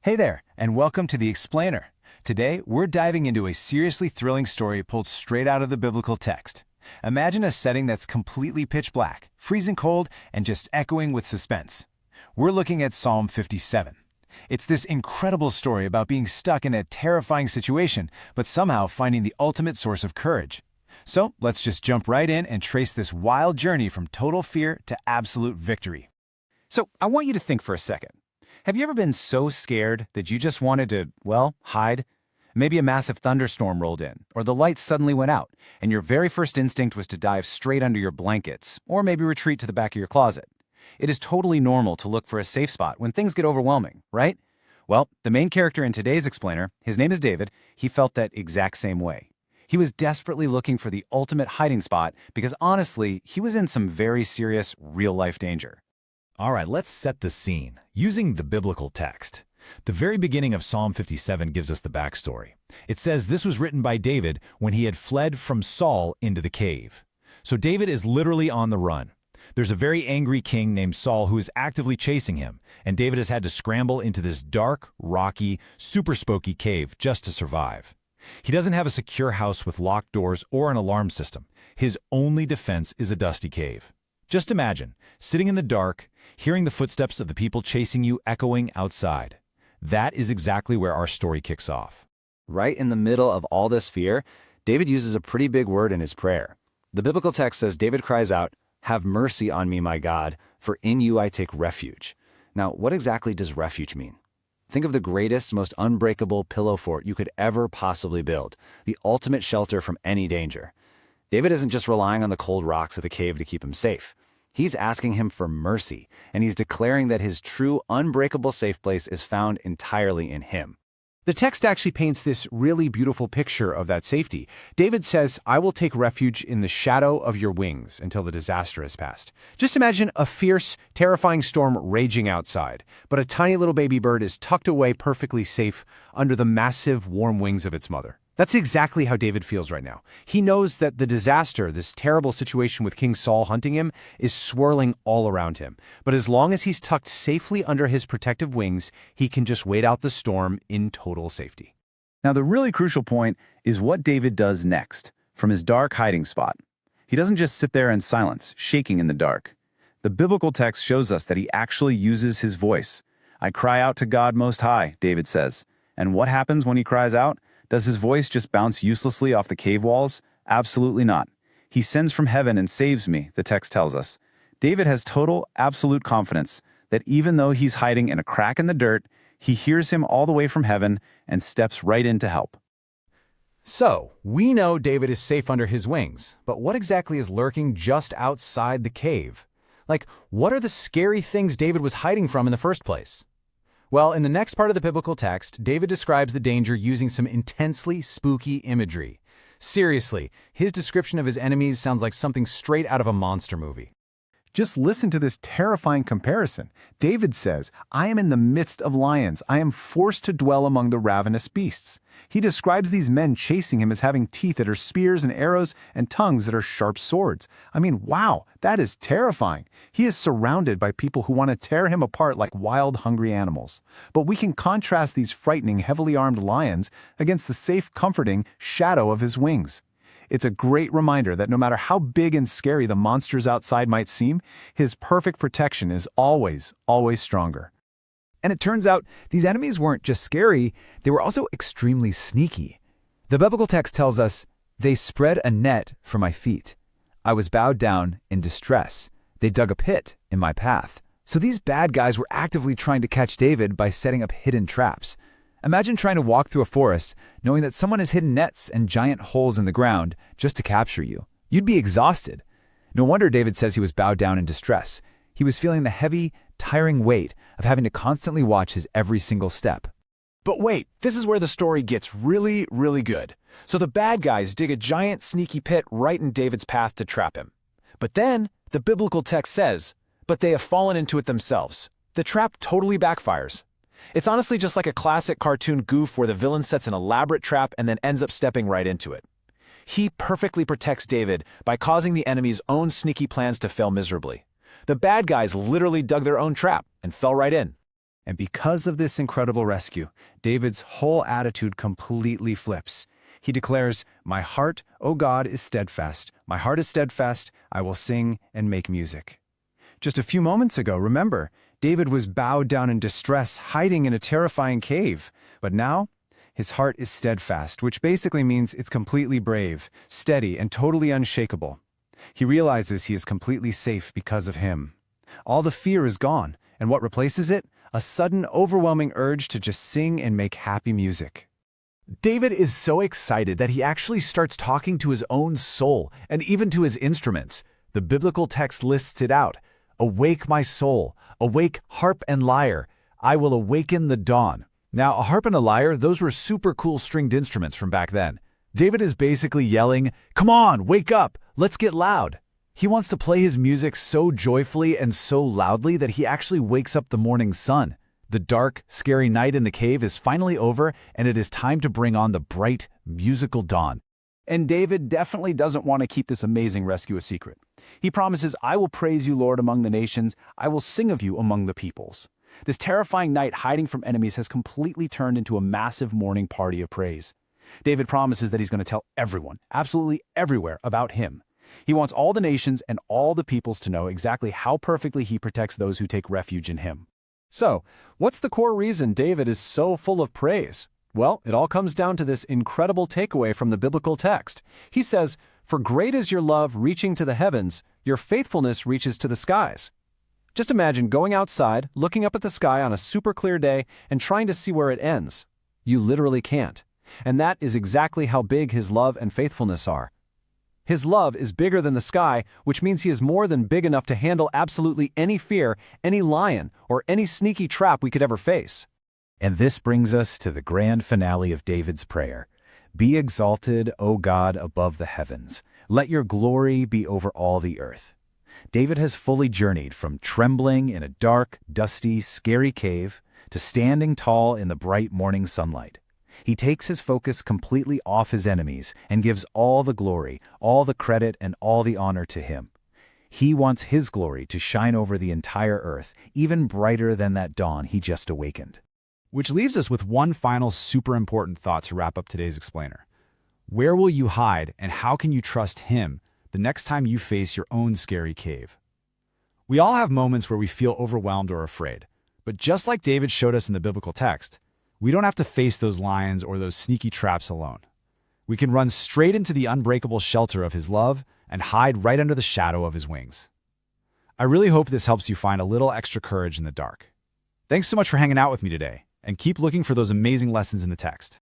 Hey there, and welcome to The Explainer. Today, we're diving into a seriously thrilling story pulled straight out of the biblical text. Imagine a setting that's completely pitch black, freezing cold, and just echoing with suspense. We're looking at Psalm 57. It's this incredible story about being stuck in a terrifying situation, but somehow finding the ultimate source of courage. So, let's just jump right in and trace this wild journey from total fear to absolute victory. So, I want you to think for a second. Have you ever been so scared that you just wanted to, hide? Maybe a massive thunderstorm rolled in, or the lights suddenly went out, and your very first instinct was to dive straight under your blankets, or maybe retreat to the back of your closet. It is totally normal to look for a safe spot when things get overwhelming, right? Well, the main character in today's explainer, his name is David, he felt that exact same way. He was desperately looking for the ultimate hiding spot because honestly, he was in some very serious, real-life danger. All right, let's set the scene, using the biblical text. The very beginning of Psalm 57 gives us the backstory. It says this was written by David when he had fled from Saul into the cave. So David is literally on the run. There's a very angry king named Saul who is actively chasing him, and David has had to scramble into this dark, rocky, super spooky cave just to survive. He doesn't have a secure house with locked doors or an alarm system. His only defense is a dusty cave. Just imagine, sitting in the dark, hearing the footsteps of the people chasing you echoing outside. That is exactly where our story kicks off. Right in the middle of all this fear, David uses a pretty big word in his prayer. The biblical text says David cries out, "Have mercy on me, my God, for in you I take refuge." Now, what exactly does refuge mean? Think of the greatest, most unbreakable pillow fort you could ever possibly build, the ultimate shelter from any danger. David isn't just relying on the cold rocks of the cave to keep him safe. He's asking him for mercy, and he's declaring that his true, unbreakable safe place is found entirely in him. The text actually paints this really beautiful picture of that safety. David says, "I will take refuge in the shadow of your wings until the disaster has passed." Just imagine a fierce, terrifying storm raging outside, but a tiny little baby bird is tucked away perfectly safe under the massive, warm wings of its mother. That's exactly how David feels right now. He knows that the disaster, this terrible situation with King Saul hunting him, is swirling all around him. But as long as he's tucked safely under his protective wings, he can just wait out the storm in total safety. Now, the really crucial point is what David does next, from his dark hiding spot. He doesn't just sit there in silence, shaking in the dark. The biblical text shows us that he actually uses his voice. "I cry out to God Most High," David says. And what happens when he cries out? Does his voice just bounce uselessly off the cave walls? Absolutely not. He sends from heaven and saves me, the text tells us. David has total, absolute confidence that even though he's hiding in a crack in the dirt, he hears him all the way from heaven and steps right in to help. So, we know David is safe under his wings, but what exactly is lurking just outside the cave? What are the scary things David was hiding from in the first place? Well, in the next part of the biblical text, David describes the danger using some intensely spooky imagery. Seriously, his description of his enemies sounds like something straight out of a monster movie. Just listen to this terrifying comparison. David says, "I am in the midst of lions. I am forced to dwell among the ravenous beasts." He describes these men chasing him as having teeth that are spears and arrows and tongues that are sharp swords. I mean, wow, that is terrifying. He is surrounded by people who want to tear him apart like wild, hungry animals. But we can contrast these frightening, heavily armed lions against the safe, comforting shadow of his wings. It's a great reminder that no matter how big and scary the monsters outside might seem, his perfect protection is always, always stronger. And it turns out these enemies weren't just scary, they were also extremely sneaky. The biblical text tells us, "They spread a net for my feet. I was bowed down in distress. They dug a pit in my path." So these bad guys were actively trying to catch David by setting up hidden traps. Imagine trying to walk through a forest knowing that someone has hidden nets and giant holes in the ground just to capture you. You'd be exhausted. No wonder David says he was bowed down in distress. He was feeling the heavy, tiring weight of having to constantly watch his every single step. But wait, this is where the story gets really, really good. So the bad guys dig a giant, sneaky pit right in David's path to trap him. But then, the biblical text says, "But they have fallen into it themselves." The trap totally backfires. It's honestly just like a classic cartoon goof where the villain sets an elaborate trap and then ends up stepping right into it. He perfectly protects David by causing the enemy's own sneaky plans to fail miserably. The bad guys literally dug their own trap and fell right in. And because of this incredible rescue, David's whole attitude completely flips. He declares, "My heart, O God, is steadfast. My heart is steadfast. I will sing and make music." Just a few moments ago, remember, David was bowed down in distress, hiding in a terrifying cave. But now, his heart is steadfast, which basically means it's completely brave, steady, and totally unshakable. He realizes he is completely safe because of him. All the fear is gone, and what replaces it? A sudden, overwhelming urge to just sing and make happy music. David is so excited that he actually starts talking to his own soul and even to his instruments. The biblical text lists it out. "Awake, my soul. Awake, harp and lyre. I will awaken the dawn." Now, a harp and a lyre, those were super cool stringed instruments from back then. David is basically yelling, "Come on, wake up, let's get loud." He wants to play his music so joyfully and so loudly that he actually wakes up the morning sun. The dark, scary night in the cave is finally over, and it is time to bring on the bright, musical dawn. And David definitely doesn't want to keep this amazing rescue a secret. He promises, "I will praise you, Lord, among the nations. I will sing of you among the peoples." This terrifying night hiding from enemies has completely turned into a massive morning party of praise. David promises that he's going to tell everyone, absolutely everywhere, about him. He wants all the nations and all the peoples to know exactly how perfectly he protects those who take refuge in him. So, what's the core reason David is so full of praise? Well, it all comes down to this incredible takeaway from the biblical text. He says, "For great is your love reaching to the heavens, your faithfulness reaches to the skies." Just imagine going outside, looking up at the sky on a super clear day, and trying to see where it ends. You literally can't. And that is exactly how big his love and faithfulness are. His love is bigger than the sky, which means he is more than big enough to handle absolutely any fear, any lion, or any sneaky trap we could ever face. And this brings us to the grand finale of David's prayer. "Be exalted, O God, above the heavens. Let your glory be over all the earth." David has fully journeyed from trembling in a dark, dusty, scary cave to standing tall in the bright morning sunlight. He takes his focus completely off his enemies and gives all the glory, all the credit, and all the honor to him. He wants his glory to shine over the entire earth, even brighter than that dawn he just awakened. Which leaves us with one final super important thought to wrap up today's explainer. Where will you hide, and how can you trust him the next time you face your own scary cave? We all have moments where we feel overwhelmed or afraid, but just like David showed us in the biblical text, we don't have to face those lions or those sneaky traps alone. We can run straight into the unbreakable shelter of his love and hide right under the shadow of his wings. I really hope this helps you find a little extra courage in the dark. Thanks so much for hanging out with me today, and keep looking for those amazing lessons in the text.